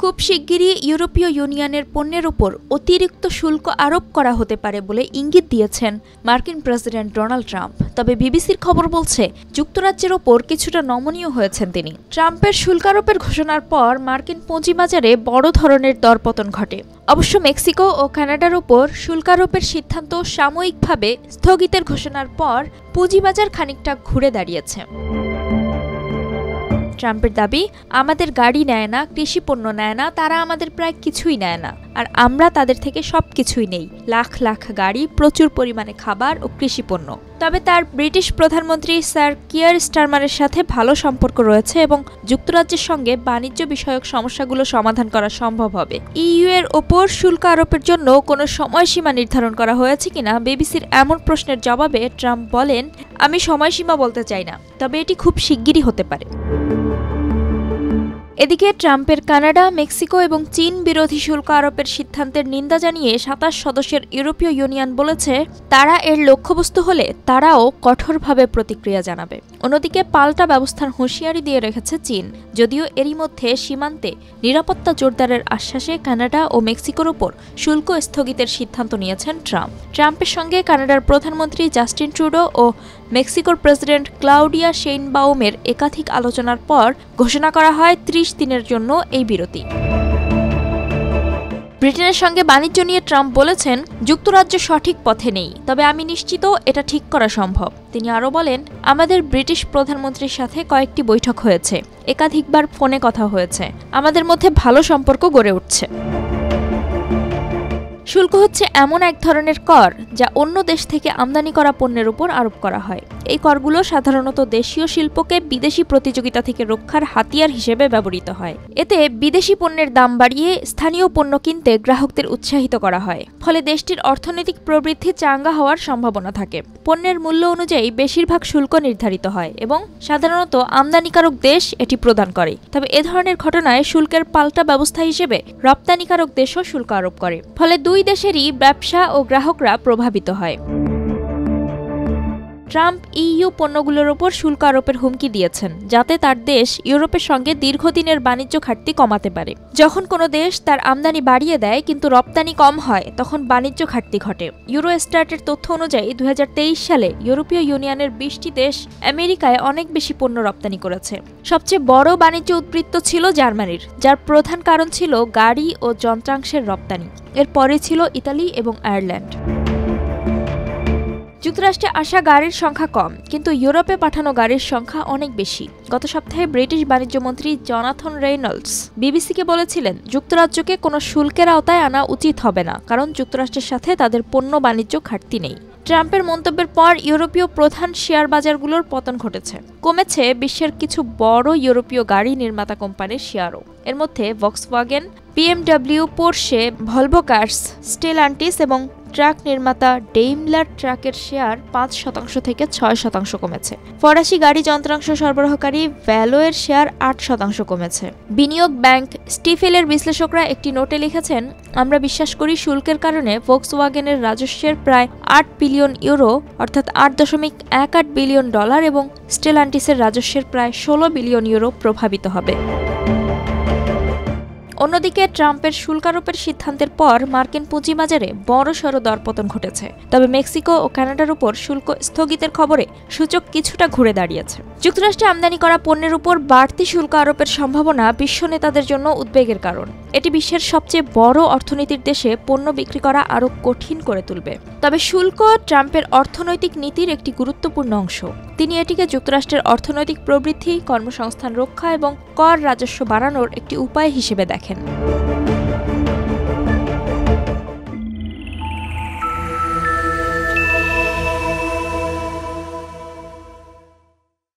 খুব শিগগিরই ইউরোপীয় ইউনিয়নের পণ্যের উপর অতিরিক্ত শুল্ক আরোপ করা হতে পারে বলে ইঙ্গিত দিয়েছেন মার্কিন প্রেসিডেন্ট ডোনাল্ড ট্রাম্প। তবে বিবিসির খবর বলছে যুক্তরাজ্যের ওপর কিছুটা নমনীয় হয়েছেন তিনি। ট্রাম্পের শুল্ক আরোপের ঘোষণার পর মার্কিন পুঁজিবাজারে বড় ধরনের দরপতন ঘটে। অবশ্য মেক্সিকো ও কানাডার ওপর শুল্ক আরোপের সিদ্ধান্ত সাময়িকভাবে স্থগিতের ঘোষণার পর পুঁজিবাজার খানিকটা ঘুরে দাঁড়িয়েছে। ট্রাম্পের দাবি, আমাদের গাড়ি নেয় না, কৃষিপণ্য নেয় না, তারা আমাদের প্রায় কিছুই নেয় না, আর আমরা তাদের থেকে সবকিছুই নেই, লাখ লাখ গাড়ি, প্রচুর পরিমাণে খাবার ও কৃষিপণ্য। তবে তার ব্রিটিশ প্রধানমন্ত্রী স্যার কিয়ার স্টারমারের সাথে ভালো সম্পর্ক রয়েছে এবং যুক্তরাজ্যের সঙ্গে বাণিজ্য বিষয়ক সমস্যাগুলো সমাধান করা সম্ভব হবে। ইইউ এর ওপর শুল্ক আরোপের জন্য কোনো সময়সীমা নির্ধারণ করা হয়েছে কিনা বিবিসির এমন প্রশ্নের জবাবে ট্রাম্প বলেন, আমি সময়সীমা বলতে চাই না, তবে এটি খুব শিগগিরই হতে পারে। এদিকে ট্রাম্পের কানাডা, মেক্সিকো এবং চীন বিরোধী শুল্ক আরোপের সিদ্ধান্তের নিন্দা জানিয়ে ২৭ সদস্যের ইউরোপীয় ইউনিয়ন বলেছে তারা এর লক্ষ্যবস্তু হলে তারাও কঠোরভাবে প্রতিক্রিয়া জানাবে। অন্যদিকে পাল্টা ব্যবস্থার হুঁশিয়ারি দিয়ে রেখেছে চীন, যদিও এরই মধ্যে সীমান্তে নিরাপত্তা জোরদারের আশ্বাসে কানাডা ও মেক্সিকোর ওপর শুল্ক স্থগিতের সিদ্ধান্ত নিয়েছেন ট্রাম্প। ট্রাম্পের সঙ্গে কানাডার প্রধানমন্ত্রী জাস্টিন ট্রুডো ও মেক্সিকোর প্রেসিডেন্ট ক্লাউডিয়া শেইনবাউমের একাধিক আলোচনার পর ঘোষণা করা হয় ৩০ দিনের জন্য এই বিরতি। ব্রিটেনের সঙ্গে বাণিজ্য নিয়ে ট্রাম্প বলেছেন, যুক্তরাজ্য সঠিক পথে নেই, তবে আমি নিশ্চিত এটা ঠিক করা সম্ভব। তিনি আরও বলেন, আমাদের ব্রিটিশ প্রধানমন্ত্রীর সাথে কয়েকটি বৈঠক হয়েছে, একাধিকবার ফোনে কথা হয়েছে, আমাদের মধ্যে ভালো সম্পর্ক গড়ে উঠছে। শুল্ক হচ্ছে এমন এক ধরনের কর যা অন্য দেশ থেকে আমদানি করা পণ্যের উপর আরোপ করা হয়। এই করগুলো সাধারণত দেশীয় শিল্পকে বিদেশি প্রতিযোগিতা থেকে রক্ষার হাতিয়ার হিসেবে ব্যবহৃত হয়। এতে বিদেশি পণ্যের দাম বাড়িয়ে স্থানীয় পণ্য কিনতে গ্রাহকদের উৎসাহিত করা হয়, ফলে দেশটির অর্থনৈতিক প্রবৃদ্ধি চাঙ্গা হওয়ার সম্ভাবনা থাকে। পণ্যের মূল্য অনুযায়ী বেশিরভাগ শুল্ক নির্ধারিত হয় এবং সাধারণত আমদানিকারক দেশ এটি প্রদান করে। তবে এ ধরনের ঘটনায় শুল্কের পাল্টা ব্যবস্থা হিসেবে রপ্তানিকারক দেশও শুল্ক আরোপ করে, ফলে দুই দেশেরই ব্যবসা ও গ্রাহকরা প্রভাবিত হয়। ট্রাম্প ইইউ পণ্যগুলোর ওপর শুল্ক আরোপের হুমকি দিয়েছেন, যাতে তার দেশ ইউরোপের সঙ্গে দীর্ঘদিনের বাণিজ্য ঘাটতি কমাতে পারে। যখন কোনো দেশ তার আমদানি বাড়িয়ে দেয় কিন্তু রপ্তানি কম হয়, তখন বাণিজ্য ঘাটতি ঘটে। ইউরোস্ট্যাটের তথ্য অনুযায়ী ২০২৩ সালে ইউরোপীয় ইউনিয়নের ২০টি দেশ আমেরিকায় অনেক বেশি পণ্য রপ্তানি করেছে। সবচেয়ে বড় বাণিজ্য উদ্বৃত্ত ছিল জার্মানির, যার প্রধান কারণ ছিল গাড়ি ও যন্ত্রাংশের রপ্তানি। এর পরে ছিল ইতালি এবং আয়ারল্যান্ড। যুক্তরাষ্ট্রে আসা গাড়ির সংখ্যা কম, কিন্তু ইউরোপে পাঠানো গাড়ির সংখ্যা অনেক বেশি। গত সপ্তাহে ব্রিটিশ বাণিজ্য মন্ত্রী জনাথন রেইনল্ডস বিবিসিকে বলেছিলেন, যুক্তরাজ্যকে কোনো শুল্কের আওতায় আনা উচিত হবে না, কারণ যুক্তরাষ্ট্রের সাথে তাদের পণ্য বাণিজ্য ঘাটতি নেই। ট্রাম্পের মন্তব্যের পর ইউরোপীয় প্রধান শেয়ার বাজারগুলোর পতন ঘটেছে। কমেছে বিশ্বের কিছু বড় ইউরোপীয় গাড়ি নির্মাতা কোম্পানির শেয়ারও। এর মধ্যে Volkswagen, BMW, Porsche, Volvo Cars, Stellantis এবং ট্রাক নির্মাতা ডেইমলার ট্রাকের শেয়ার ৫% থেকে ৬% কমেছে। ফরাসি গাড়ি যন্ত্রাংশ সরবরাহকারী ভ্যালোয়ের শেয়ার ৮% কমেছে। বিনিয়োগ ব্যাংক স্টিফেলের বিশ্লেষকরা একটি নোটে লিখেছেন, আমরা বিশ্বাস করি শুল্কের কারণে ভক্সওয়াগেনের রাজস্বের প্রায় ৮ বিলিয়ন ইউরো অর্থাৎ $৮.18 বিলিয়ন এবং স্টেলান্টিসের রাজস্বের প্রায় ১৬ বিলিয়ন ইউরো প্রভাবিত হবে। অন্যদিকে ট্রাম্পের শুল্ক আরোপের সিদ্ধান্তের পর মার্কিন পুঁজিবাজারে বড়সড় দরপতন ঘটেছে। তবে মেক্সিকো ও কানাডার উপর শুল্ক স্থগিতের খবরে সূচক কিছুটা ঘুরে দাঁড়িয়েছে। যুক্তরাষ্ট্রে আমদানি করা পণ্যের উপর বাড়তি শুল্ক আরোপের সম্ভাবনা বিশ্ব নেতাদের জন্য উদ্বেগের কারণ। এটি বিশ্বের সবচেয়ে বড় অর্থনীতির দেশে পণ্য বিক্রি করা আরও কঠিন করে তুলবে। তবে শুল্ক ট্রাম্পের অর্থনৈতিক নীতির একটি গুরুত্বপূর্ণ অংশ। তিনি এটিকে যুক্তরাষ্ট্রের অর্থনৈতিক প্রবৃদ্ধি, কর্মসংস্থান রক্ষা এবং কর রাজস্ব বাড়ানোর একটি উপায় হিসেবে দেখেন।